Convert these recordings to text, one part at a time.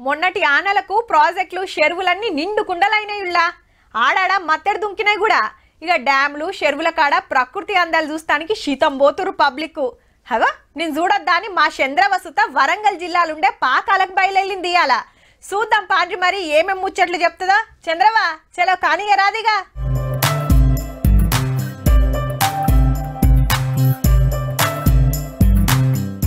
మొన్నటి ఆనలకు ప్రాజెక్టులు చెరువులన్నీ నిండు కుండలైనయుళ్ళ ఆడాడ మత్తెడు దుంకినాయి కూడా. ఇక డ్యామ్లు చెరువుల కాడ ప్రకృతి అందాలు చూస్తానికి శీతం పోతురు పబ్లిక్. హగా నేను చూడొద్దాని మా చంద్రవసుత వరంగల్ జిల్లాలుండే పాకాలకు బయలుదేరింది ఇయాల. చూద్దాం పాండ్రి మరి ఏమేమి ముచ్చట్లు చెప్తుందా. చంద్రవా చలో కానీ రాదిగా.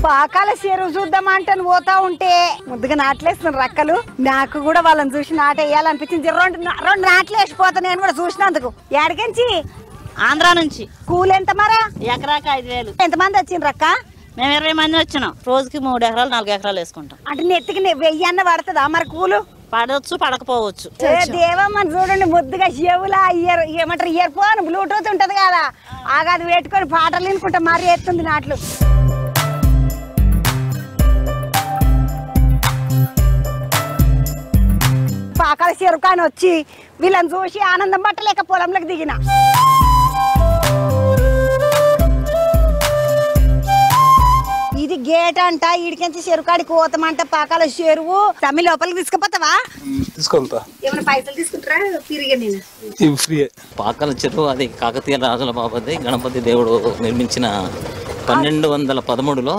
పాకాల చెరువు చూద్దామంటే పోతా ఉంటే ముద్దుగా నాట్లేస్తున్నారు రక్కలు. నాకు కూడా వాళ్ళని చూసి నాటేయాలనిపించింది. రెండు నాట్లు వేసిపోతా నేను కూడా చూసినందుకు. ఎక్కడికించి? ఆంధ్రా నుంచి. కూలి ఎంత మరా? ఎకరాకి 5,000. ఎంతమంది వచ్చిండ్రు అక్క? మేము 20 మంది వచ్చినాం. రోజుకి 3 ఎకరాలు 4 ఎకరాలు వేసుకుంటాం. అంటే నెత్తికి 1000 అన్న పడుతుందా మరి కూలు? పడవచ్చు పడకపోవచ్చు. దేవమ్మని చూడండి ముద్దుగా చెవులా ఏమంటారు ఇయర్ ఫోన్ బ్లూటూత్ ఉంటది కదా, ఆగాది పెట్టుకొని పాటలు వినుకుంటా మరి ఎత్తుంది నాట్లు. పాకాల చెరువు కానీ వచ్చి వీళ్ళని చూసి ఆనందం పట్టలేక పొలంలోకి దిగిన. ఇది గేట్ అంట. ఈడికించి చెరుకాడికి పోతామంట. పాకాల చెరువు తమిళ లోపలికి తీసుకుపోతావా? తీసుకెళ్తా. ఏమైనా పైసలు తీసుకుంటారా? తిరిగి నేను ఫ్రీ. పాకాల చెరువు అది కాకతీయ రాజుల బాపతి గణపతి దేవుడు నిర్మించిన 1213లో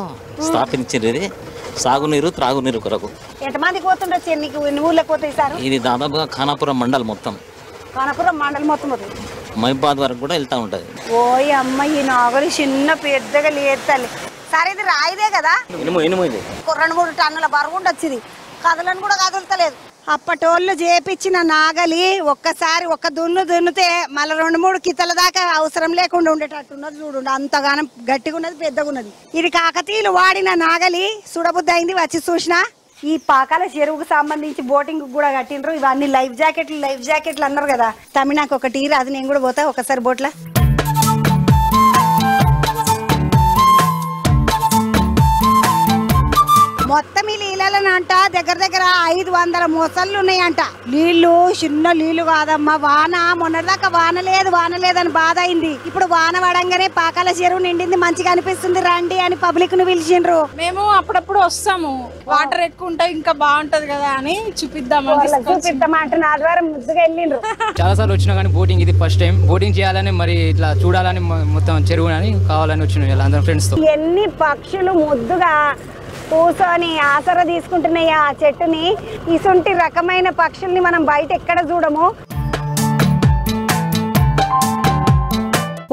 స్థాపించింది. ఇది సాగునీరు త్రాగునీరు కొరకు. ఎంతమందికి పోతుండొచ్చు నీకు ఊళ్ళకి పోతాయి సార్? ఇది దాదాపుగా ఖానాపురం మండల్ మొత్తం, ఖానాపురం మండలం మొత్తం మహిబాద్ వరకు కూడా వెళ్తా ఉంటది. ఓయ్ అమ్మ ఈ నాగలి చిన్న పెద్దగా లేతాలి సార్. ఇది రాయిదే కదా? ఇనుము ఇది 2-3 టన్నుల బరువు ఉండొచ్చింది. కదలను కూడా కదులుతలేదు. అప్పటోళ్ళు చేపించిన నాగలి ఒక్కసారి ఒక్క దున్నితే మళ్ళీ 2-3 కితల దాకా అవసరం లేకుండా ఉండేటట్టున్నది. చూడండి అంతగానం గట్టిగా ఉన్నది, పెద్దగా ఉన్నది. ఇది కాకతీయులు వాడిన నాగలి. చూడబుద్ధి అయింది వచ్చి చూసిన. ఈ పాకాల చెరువుకు సంబంధించి బోటింగ్ కూడా కట్టిండ్రు. ఇవన్నీ లైఫ్ జాకెట్లు అన్నారు కదా. తమిళనాకు ఒకటి అది నేను కూడా పోతా ఒకసారి బోట్ల. మొత్తం ఈ నీళ్ళనంట దగ్గర 500 మొసళ్ళు ఉన్నాయంట. నీళ్లు చిన్న నీళ్లు కాదమ్మా. వాన మొన్నటిదాకా వాన లేదని బాధ అయింది. ఇప్పుడు వాన పడంగానే పాకాల చెరువు నిండింది, మంచిగా అనిపిస్తుంది. రండి అని పబ్లిక్ ను పిలిచిండ్రు. మేము అప్పుడప్పుడు వస్తాము. వాటర్ ఎక్కువ ఉంటాయి ఇంకా బాగుంటది కదా అని చూపిద్దామంటే నా ద్వారా ముద్దుగా వెళ్ళిండ్రు. చాలా సార్లు వచ్చినా కానీ బోటింగ్ ఇది ఫస్ట్ టైం. బోటింగ్ చేయాలని మరి ఇట్లా చూడాలని మొత్తం చెరువు అని కావాలని వచ్చిన అందరం ఫ్రెండ్స్ తో. ఎన్ని పక్షులు ముద్దుగా కూర్చొని ఆసరా తీసుకుంటున్నాయి ఆ చెట్టుని. ఇసుంటి రకమైన పక్షుల్ని మనం బయట ఎక్కడ చూడము.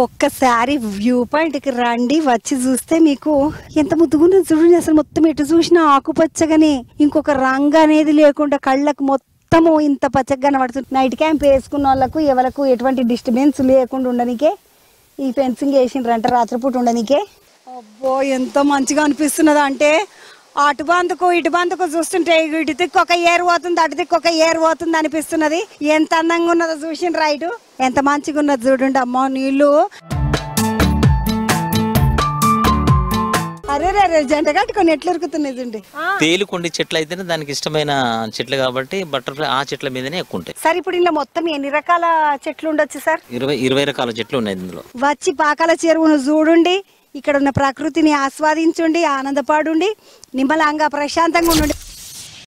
ఒక్కసారి వ్యూ పాయింట్ కి రండి, వచ్చి చూస్తే మీకు ఎంత ముద్దుగున్నది చూడండి. అసలు మొత్తం ఎటు చూసినా ఆకుపచ్చగానే, ఇంకొక రంగు అనేది లేకుండా కళ్ళకు మొత్తము ఇంత పచ్చగా కనబడుతుంది. నైట్ క్యాంప్ వేసుకున్న వాళ్ళకు ఎవరికి ఎటువంటి డిస్టర్బెన్స్ లేకుండా ఉండనికే ఈ ఫెన్సింగ్ వేసిండ్రంట, రాత్రిపూట ఉండనికే. అబ్బో ఎంత మంచిగా అనిపిస్తున్నది అంటే అటు బందుకు ఇటు బందుకు చూస్తుంటే ఇటు దిక్కు ఒక ఏరు పోతుంది, అటు దిక్కు ఒక ఏరు పోతుంది అనిపిస్తున్నది. ఎంత అందంగా ఉన్నదో చూసిన రైటు, ఎంత మంచిగా ఉన్నది చూడండి. అమ్మా నీళ్ళు అరే జంట కట్టుకొని ఎట్లా ఉరుకుతున్నాయి చూడండి. తేలికొండి చెట్లు అయితేనే దానికి ఇష్టమైన చెట్లు కాబట్టి బటర్ఫ్లై ఆ చెట్ల మీదనే ఎక్కువ ఉంటాయి. సార్ ఇప్పుడు ఇలా మొత్తం ఎన్ని రకాల చెట్లు ఉండొచ్చు సార్? 20 రకాల చెట్లు ఉన్నాయి ఇందులో. వచ్చి పాకాల చెరువును చూడండి, ఇక్కడ ఉన్న ప్రకృతిని ఆస్వాదించండి, ఆనందపడుండి, నిమ్మలంగా ప్రశాంతంగా ఉండండి.